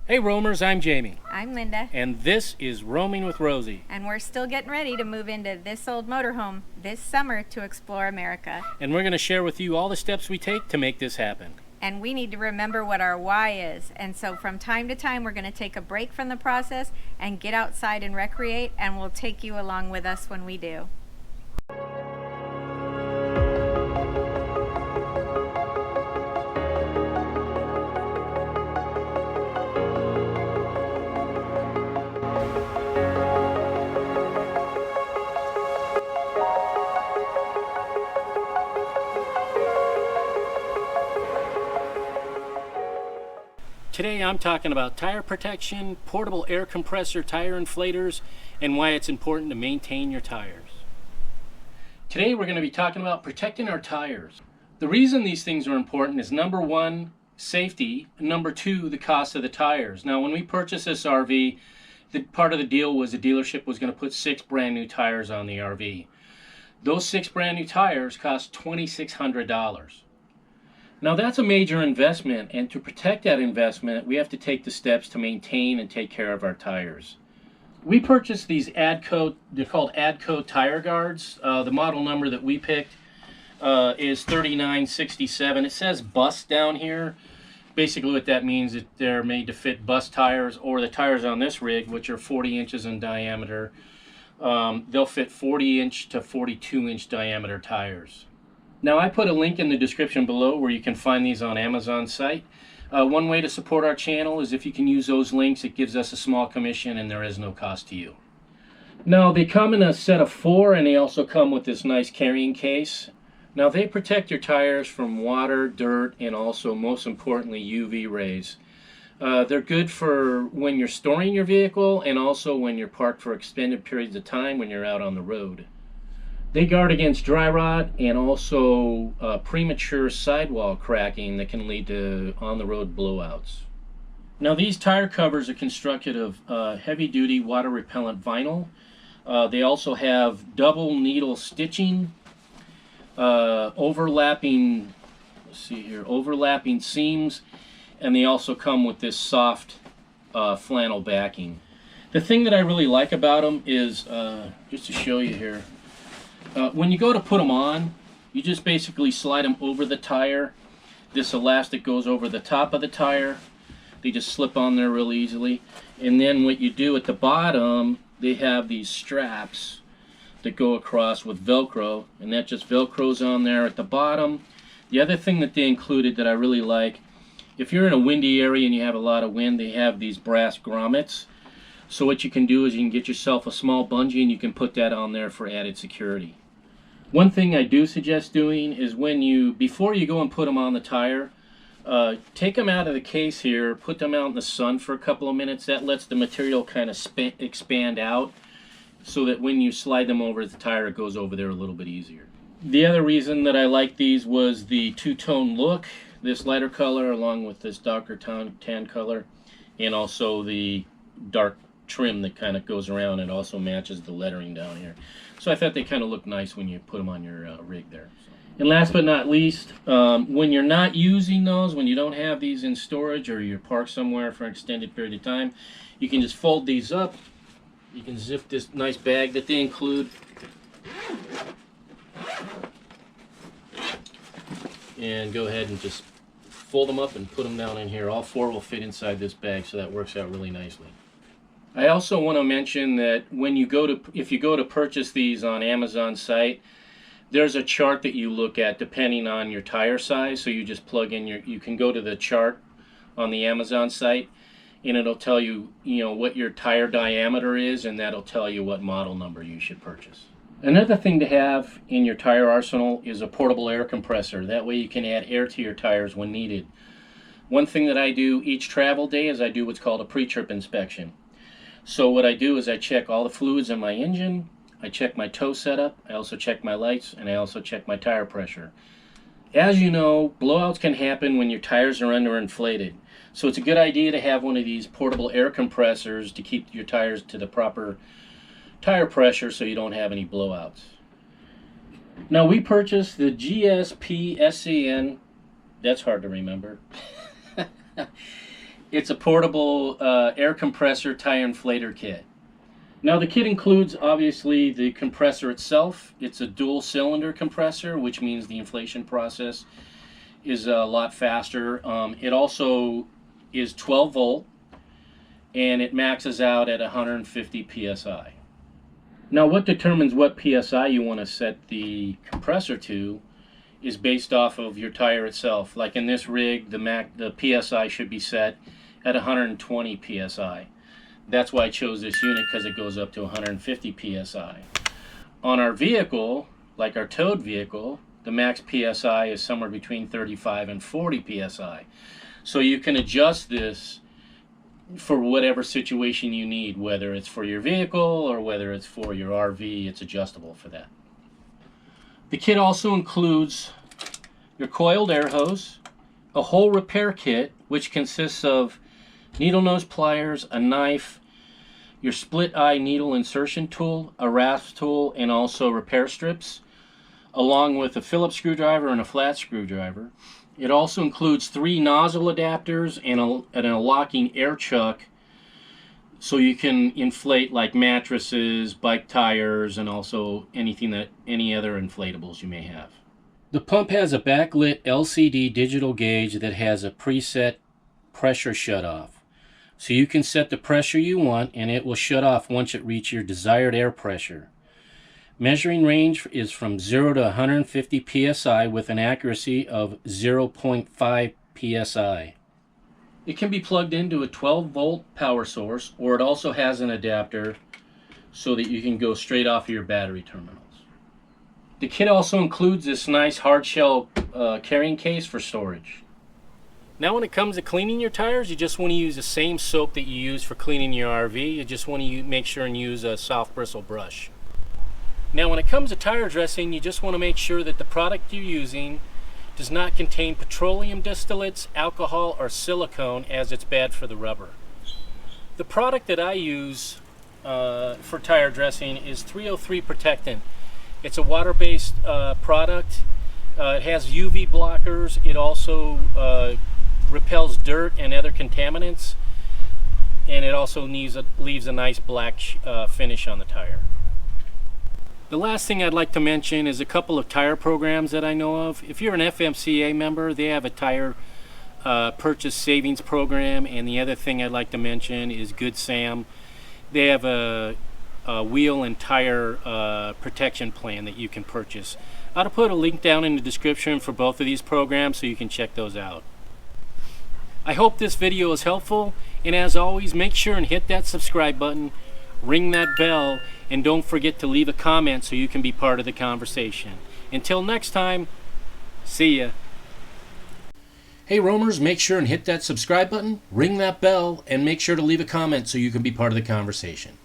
Hey roamers, I'm Jamie. I'm Linda. And this is Roaming with Rosie. And we're still getting ready to move into this old motorhome this summer to explore America. And we're going to share with you all the steps we take to make this happen. And we need to remember what our why is. And so from time to time, we're going to take a break from the process and get outside and recreate, and we'll take you along with us when we do. Today I'm talking about tire protection, portable air compressor tire inflators, and why it's important to maintain your tires. Today we're going to be talking about protecting our tires. The reason these things are important is number one, safety, and number two, the cost of the tires. Now when we purchased this RV, part of the deal was the dealership was going to put 6 brand new tires on the RV. Those 6 brand new tires cost $2,600. Now that's a major investment, and to protect that investment, we have to take the steps to maintain and take care of our tires. We purchased these ADCO, they're called ADCO tire guards. The model number that we picked is 3967. It says bus down here. Basically what that means is they're made to fit bus tires, or the tires on this rig, which are 40 inches in diameter. They'll fit 40 inch to 42 inch diameter tires. Now I put a link in the description below where you can find these on Amazon site. One way to support our channel is if you can use those links. It gives us a small commission and there is no cost to you. Now they come in a set of 4, and they also come with this nice carrying case. Now they protect your tires from water, dirt, and also most importantly UV rays. They're good for when you're storing your vehicle and also when you're parked for extended periods of time when you're out on the road. They guard against dry rot and also premature sidewall cracking that can lead to on-the-road blowouts. Now these tire covers are constructed of heavy-duty water-repellent vinyl. They also have double needle stitching, overlapping seams, and they also come with this soft flannel backing. The thing that I really like about them is, just to show you here, when you go to put them on, you just basically slide them over the tire. This elastic goes over the top of the tire. They just slip on there real easily. And then what you do at the bottom, they have these straps that go across with Velcro, and that just Velcros on there at the bottom. The other thing that they included that I really like, if you're in a windy area and you have a lot of wind, they have these brass grommets. So what you can do is you can get yourself a small bungee and you can put that on there for added security. One thing I do suggest doing is before you go and put them on the tire, take them out of the case here, put them out in the sun for a couple of minutes. That lets the material kind of expand out so that when you slide them over the tire, it goes over there a little bit easier. The other reason that I like these was the two-tone look, this lighter color along with this darker tan color, and also the dark trim that kind of goes around and also matches the lettering down here. So I thought they kind of look nice when you put them on your rig there. And last but not least, when you're not using those, when you don't have these in storage or you're parked somewhere for an extended period of time, you can just fold these up. You can zip this nice bag that they include, and go ahead and just fold them up and put them down in here. All 4 will fit inside this bag, so that works out really nicely. I also want to mention that if you go to purchase these on Amazon site, there's a chart that you look at depending on your tire size. So you just plug in you can go to the chart on the Amazon site, and it'll tell you, what your tire diameter is, and that'll tell you what model number you should purchase. Another thing to have in your tire arsenal is a portable air compressor. That way you can add air to your tires when needed. One thing that I do each travel day is I do what's called a pre-trip inspection. So what I do is I check all the fluids in my engine, I check my tow setup, I also check my lights, and I also check my tire pressure. As you know, blowouts can happen when your tires are underinflated. So it's a good idea to have one of these portable air compressors to keep your tires to the proper tire pressure so you don't have any blowouts. Now we purchased the GSP SCN, that's hard to remember. It's a portable air compressor tire inflator kit. Now the kit includes obviously the compressor itself. It's a dual cylinder compressor, which means the inflation process is a lot faster. It also is 12 volt and it maxes out at 150 psi. Now what determines what psi you want to set the compressor to is based off of your tire itself. Like in this rig, the psi should be set at 120 psi. That's why I chose this unit, because it goes up to 150 psi. On our vehicle, like our towed vehicle, the max psi is somewhere between 35 and 40 psi. So you can adjust this for whatever situation you need, whether it's for your vehicle or whether it's for your RV, it's adjustable for that. The kit also includes your coiled air hose, a whole repair kit, which consists of needle nose pliers, a knife, your split eye needle insertion tool, a rasp tool, and also repair strips, along with a Phillips screwdriver and a flat screwdriver. It also includes 3 nozzle adapters and a locking air chuck, so you can inflate like mattresses, bike tires, and also any other inflatables you may have. The pump has a backlit LCD digital gauge that has a preset pressure shutoff. So you can set the pressure you want and it will shut off once it reaches your desired air pressure. Measuring range is from 0 to 150 psi with an accuracy of 0.5 psi. It can be plugged into a 12 volt power source, or it also has an adapter so that you can go straight off of your battery terminals. The kit also includes this nice hard shell carrying case for storage. Now when it comes to cleaning your tires, you just want to use the same soap that you use for cleaning your RV. You just want to make sure and use a soft bristle brush. Now when it comes to tire dressing, you just want to make sure that the product you're using does not contain petroleum distillates, alcohol, or silicone, as it's bad for the rubber. The product that I use for tire dressing is 303 Protectant. It's a water-based product. It has UV blockers. It also repels dirt and other contaminants, and it also leaves a nice black finish on the tire. The last thing I'd like to mention is a couple of tire programs that I know of. If you're an FMCA member, they have a tire purchase savings program, and the other thing I'd like to mention is Good Sam. They have a wheel and tire protection plan that you can purchase. I'll put a link down in the description for both of these programs so you can check those out. I hope this video is helpful, and as always, make sure and hit that subscribe button, ring that bell, and don't forget to leave a comment so you can be part of the conversation. Until next time, see ya. Hey roamers, make sure and hit that subscribe button, ring that bell, and make sure to leave a comment so you can be part of the conversation.